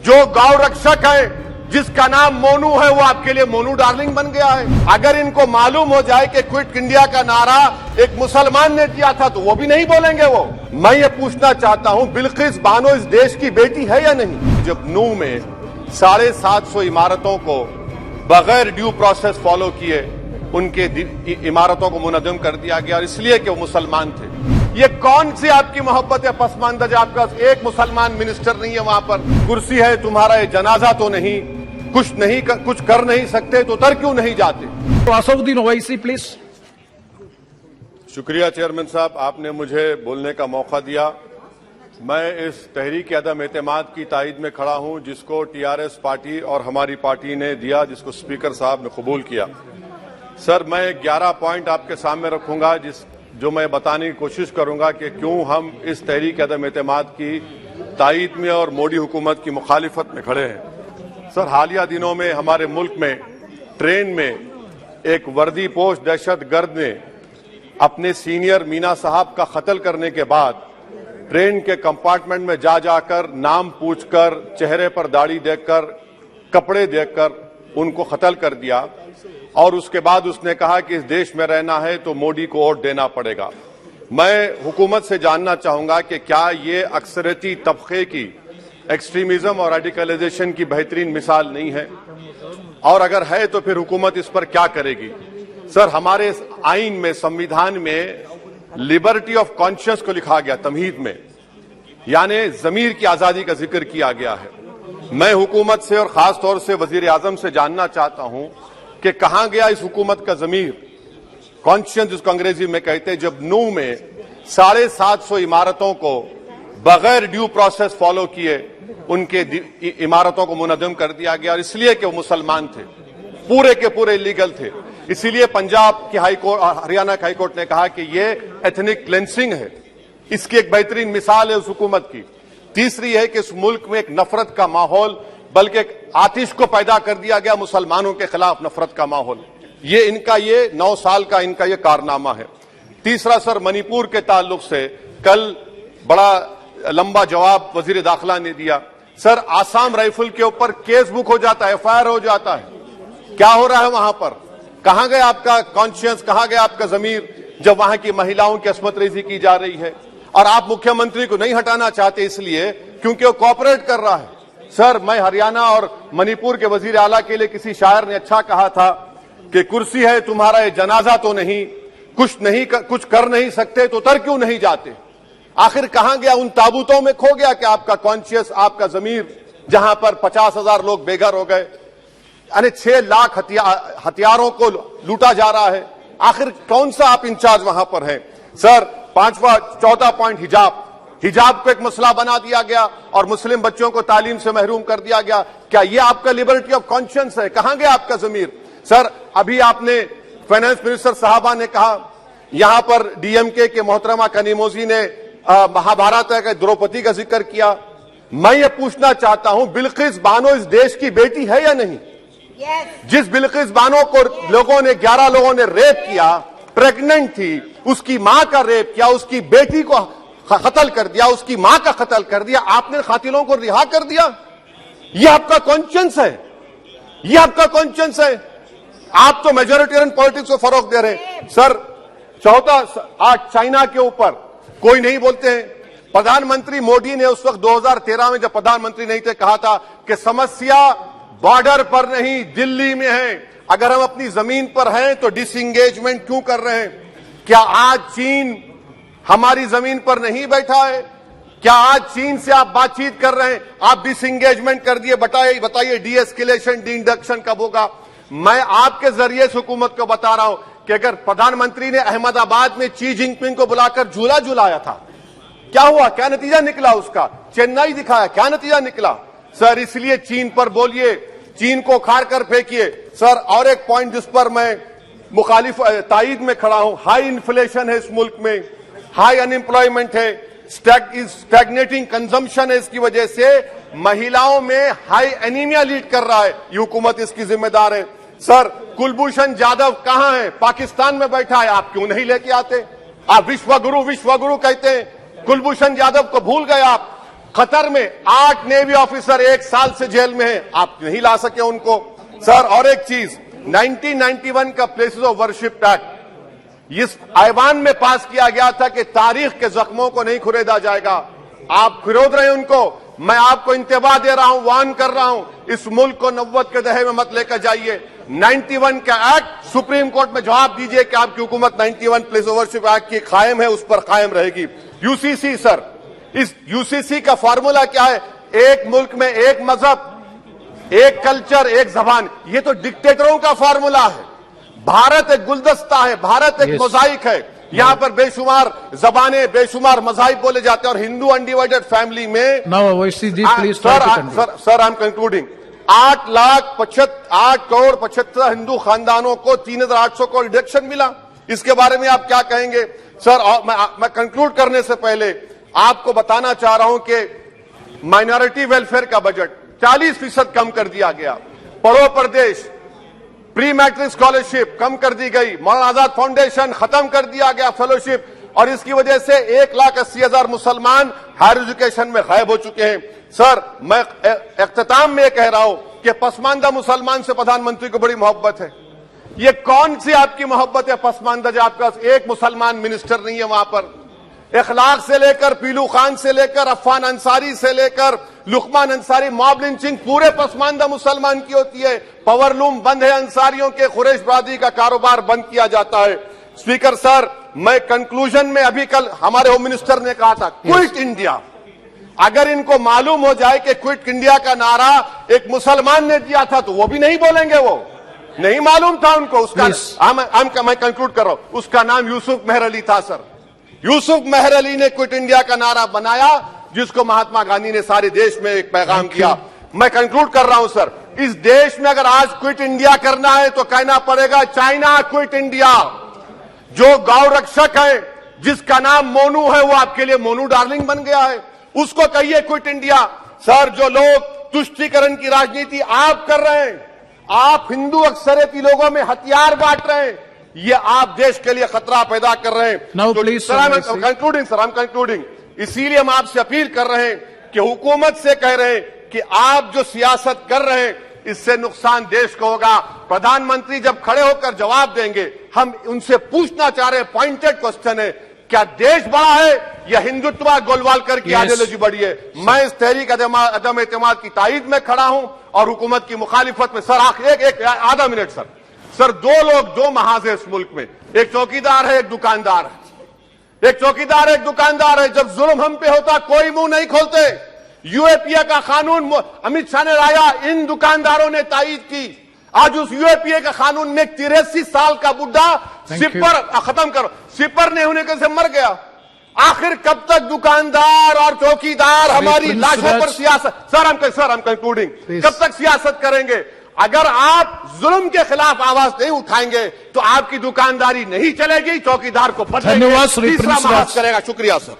जो गौ रक्षक है, जिसका नाम मोनू है, वो आपके लिए मोनू डार्लिंग बन गया है। अगर इनको मालूम हो जाए कि क्विट इंडिया का नारा एक मुसलमान ने दिया था तो वो भी नहीं बोलेंगे। वो मैं ये पूछना चाहता हूं, बिल्किस बानो इस देश की बेटी है या नहीं? जब नूह में 750 इमारतों को बगैर ड्यू प्रोसेस फॉलो किए उनके इमारतों को मुनज़्ज़म कर दिया गया, और इसलिए कि वो मुसलमान थे। ये कौन सी आपकी मोहब्बत है पसमानदा? जब आपके पास एक मुसलमान मिनिस्टर नहीं है, वहां पर कुर्सी है तुम्हारा, ये जनाजा तो नहीं, कुछ कर नहीं सकते तो उतर क्यों नहीं जाते? असदुद्दीन ओवैसी प्लीज। शुक्रिया चेयरमैन साहब, आपने मुझे बोलने का मौका दिया। मैं इस तहरीक अदम एतमाद की तायद में खड़ा हूं जिसको टीआरएस पार्टी और हमारी पार्टी ने दिया, जिसको स्पीकर साहब ने कबूल किया। सर, मैं 11 पॉइंट आपके सामने रखूंगा जो मैं बताने की कोशिश करूंगा कि क्यों हम इस तहरीक अदम एतमाद की तायद में और मोदी हुकूमत की मुखालिफत में खड़े हैं। सर, हालिया दिनों में हमारे मुल्क में ट्रेन में एक वर्दी पोश दहशतगर्द ने अपने सीनियर मीना साहब का कत्ल करने के बाद ट्रेन के कंपार्टमेंट में जाकर नाम पूछकर, चेहरे पर दाढ़ी देखकर, कपड़े देखकर उनको कत्ल कर दिया, और उसके बाद उसने कहा कि इस देश में रहना है तो मोदी को वोट देना पड़ेगा। मैं हुकूमत से जानना चाहूंगा कि क्या ये अक्सरियती तबके की एक्सट्रीमिज्म और रेडिकलाइजेशन की बेहतरीन मिसाल नहीं है? और अगर है तो फिर हुकूमत इस पर क्या करेगी? सर, हमारे आइन में, संविधान में लिबर्टी ऑफ कॉन्शियस को लिखा गया, तमहीद में, यानी जमीर की आजादी का जिक्र किया गया है। मैं हुकूमत से और खास तौर से वजीर आजम से जानना चाहता हूं कि कहां गया इस हुकूमत का जमीर, कॉन्शियस जिसको अंग्रेजी में कहते हैं, जब नूह में 750 इमारतों को बगैर ड्यू प्रोसेस फॉलो किए उनके इमारतों को मुनज़्ज़म कर दिया गया, और इसलिए कि वो मुसलमान थे, पूरे के पूरे इलीगल थे। इसीलिए पंजाब की हाईकोर्ट और हरियाणा की हाईकोर्ट ने कहा कि ये एथनिक क्लेंसिंग है। इसकी एक बेहतरीन मिसाल है उस हुकूमत की। तीसरी है कि इस मुल्क में एक नफरत का माहौल, बल्कि एक आतिश को पैदा कर दिया गया, मुसलमानों के खिलाफ नफरत का माहौल। ये 9 साल का इनका ये कारनामा है। तीसरा सर, मणिपुर के ताल्लुक से कल बड़ा लंबा जवाब वजीर दाखिला ने दिया। सर, आसाम राइफल के ऊपर केस बुक हो जाता है, एफआईआर हो जाता है। क्या हो रहा है वहां पर? कहां गया आपका कॉन्शियस, कहां गया आपका जमीर जब वहां की महिलाओं की अस्मत रेजी की जा रही है? और आप मुख्यमंत्री को नहीं हटाना चाहते इसलिए क्योंकि वो कोऑपरेट कर रहा है। सर, मैं हरियाणा और मणिपुर के वजीर आला के लिए किसी शायर ने अच्छा कहा था कि कुर्सी है तुम्हारा, ये जनाजा तो नहीं, कुछ कर नहीं सकते तो उतर क्यों नहीं जाते? आखिर कहां गया? उन ताबूतों में खो गया कि आपका कॉन्शियस, आपका जमीर, जहां पर 50,000 लोग बेघर हो गए, यानी 6 लाख हथियारों को लूटा जा रहा है। आखिर कौन सा आप इंचार्ज वहां पर हैं? सर, 4था पॉइंट, हिजाब को एक मसला बना दिया गया और मुस्लिम बच्चों को तालीम से महरूम कर दिया गया। क्या ये आपका लिबर्टी ऑफ कॉन्शियस है? कहां गया आपका जमीर? सर, अभी आपने फाइनेंस मिनिस्टर साहबा ने कहा, यहां पर डीएमके के मोहतरमा कनीमोजी ने महाभारत का द्रौपदी का जिक्र किया। मैं ये पूछना चाहता हूं, बिल्किस बानो इस देश की बेटी है या नहीं? जिस बिल्किस बानो को 11 लोगों ने रेप किया, प्रेग्नेंट थी, उसकी मां का रेप किया, उसकी बेटी को कत्ल कर दिया, उसकी मां का कत्ल कर दिया, आपने कातिलों को रिहा कर दिया। यह आपका कॉन्शियस है? यह आपका कॉन्शियस है? आप तो मेजोरिटेरियन पॉलिटिक्स को फरोग दे रहे हैं। सर, चौथा, आज चाइना के ऊपर कोई नहीं बोलते हैं। प्रधानमंत्री मोदी ने उस वक्त 2013 में जब प्रधानमंत्री नहीं थे, कहा था कि समस्या बॉर्डर पर नहीं, दिल्ली में है। अगर हम अपनी जमीन पर हैं तो डिसएंगेजमेंट क्यों कर रहे हैं? क्या आज चीन हमारी जमीन पर नहीं बैठा है? क्या आज चीन से आप बातचीत कर रहे हैं? आप डिसएंगेजमेंट कर दिए। बताइए डीएस्केलेशन, डी-इंडक्शन कब होगा? मैं आपके जरिए इस हुकूमत को बता रहा हूं कि अगर प्रधानमंत्री ने अहमदाबाद में शी जिनपिंग को बुलाकर झूला झुलाया था, क्या हुआ? क्या नतीजा निकला उसका? चेन्नई दिखाया, क्या नतीजा निकला? सर, इसलिए चीन पर बोलिए, चीन को उखाड़ कर फेंकिए। सर, और एक पॉइंट जिस पर मैं मुखालिफ तायद में खड़ा हूं, हाई इन्फ्लेशन है इस मुल्क में, हाई अनएम्प्लॉयमेंट है, स्टैग्नेटिंग कंजम्पशन है। इसकी वजह से महिलाओं में हाई एनीमिया लीड कर रहा है। ये हुकूमत इसकी जिम्मेदार है। सर, कुलभूषण जाधव कहां है? पाकिस्तान में बैठा है, आप क्यों नहीं लेके आते? आप विश्वगुरु कहते हैं, कुलभूषण जाधव को भूल गए आप। कतर में 8 नेवी ऑफिसर 1 साल से जेल में हैं, आप नहीं ला सके उनको। सर और एक चीज, 1991 का प्लेसेस ऑफ वर्शिप एक्ट इस ऐवान में पास किया गया था कि तारीख के जख्मों को नहीं खुरेदा जाएगा। आप खिरोद रहे हैं उनको। मैं आपको इंतबाह दे रहा हूं, वार्न कर रहा हूं, इस मुल्क को 90 के दहे में मत लेकर जाइए। 91 का एक्ट सुप्रीम कोर्ट में जवाब दीजिए कि आपकी हुकूमत 91 प्लेस ऑफ वर्शिप एक्ट की कायम है, उस पर कायम रहेगी। यूसीसी सर, इस यूसीसी का फॉर्मूला क्या है? एक मुल्क में एक मजहब, एक कल्चर, एक जबान। ये तो डिक्टेटरों का फॉर्मूला है। भारत एक गुलदस्ता है, भारत एक मोजाइक है। यहां पर बेशुमार जबानें, बेशुमार मज़ाहिब बोले जाते हैं और हिंदू अनडिवाइडेड फैमिली में Now, OIC ji, please try to conclude. Sir I am concluding. 8 crore 75 Hindu खानदानों को 3,800 करोड़ डिडक्शन मिला। इसके बारे में आप क्या कहेंगे सर? और मैं कंक्लूड करने से पहले आपको बताना चाह रहा हूं कि माइनॉरिटी वेलफेयर का बजट 40% कम कर दिया गया। पढ़ो प्रदेश, प्री मैट्रिक स्कॉलरशिप कम कर दी गई। मौलाना आजाद फाउंडेशन खत्म कर दिया गया फेलोशिप, और इसकी वजह से 1,80,000 मुसलमान हायर एजुकेशन में गायब हो चुके हैं। सर मैं इख्तिताम में कह रहा हूं कि पसमानदा मुसलमान से प्रधानमंत्री को बड़ी मोहब्बत है। ये कौन सी आपकी मोहब्बत है पसमानदा, जो आपका एक मुसलमान मिनिस्टर नहीं है वहां पर? इखलाक से लेकर, पीलू खान से लेकर, अफान अंसारी से लेकर लुकमान अंसारी, मॉब लिंचिंग पूरे पसमानदा मुसलमान की होती है। पावरलूम बंद है अंसारियों के, कुरैश बरादरी का कारोबार बंद किया जाता है। स्पीकर सर, मैं कंक्लूजन में अभी कल हमारे होम मिनिस्टर ने कहा था क्विट इंडिया। अगर इनको मालूम हो जाए कि क्विट इंडिया का नारा एक मुसलमान ने दिया था तो वो भी नहीं बोलेंगे, वो नहीं मालूम था उनको। उसका मैं कंक्लूड कर रहा हूं, उसका नाम यूसुफ मेहर अली था सर। यूसुफ मेहर अली ने क्विट इंडिया का नारा बनाया, जिसको महात्मा गांधी ने सारे देश में एक पैगाम किया। मैं कंक्लूड कर रहा हूं सर, इस देश में अगर आज क्विट इंडिया करना है तो कहना पड़ेगा चाइना क्विट इंडिया। जो गौ रक्षक है, जिसका नाम मोनू है, वो आपके लिए मोनू डार्लिंग बन गया है, उसको कहिए क्विट इंडिया। सर जो लोग तुष्टीकरण की राजनीति आप कर रहे हैं, आप हिंदू अक्सरियती लोगों में हथियार बांट रहे हैं, ये आप देश के लिए खतरा पैदा कर रहे हैं। Now, तो please, sir I am concluding. इसीलिए हम आपसे अपील कर रहे हैं कि हुकूमत से कह रहे हैं कि आप जो सियासत कर रहे हैं इससे नुकसान देश को होगा। प्रधानमंत्री जब खड़े होकर जवाब देंगे, हम उनसे पूछना चाह रहे हैं, पॉइंटेड क्वेश्चन है, क्या देश बड़ा है या हिंदुत्व गोलवालकर की आइडियोलॉजी बड़ी है? मैं इस तहरीक अदम एतमाद की तायद में खड़ा हूं और हुकूमत की मुखालिफत में। सर एक आधा मिनट सर, दो महाज है इस मुल्क में, एक चौकीदार है, एक दुकानदार है। एक चौकीदार, एक दुकानदार है। जब जुल्म हम पे होता कोई मुंह नहीं खोलते। यूएपीए का कानून अमित शाह ने लाया, इन दुकानदारों ने तायद की। आज उस यूएपीए का कानून में 83 साल का बुढ़ा सिपर नहीं होने से मर गया। आखिर कब तक दुकानदार और चौकीदार हमारी लाशों पर सियासत? सर हम कंक्लूडिंग, कब तक सियासत करेंगे? अगर आप जुल्म के खिलाफ आवाज नहीं उठाएंगे तो आपकी दुकानदारी नहीं चलेगी, चौकीदार को बदलेंगे, तीसरा महाज करेगा। शुक्रिया सर।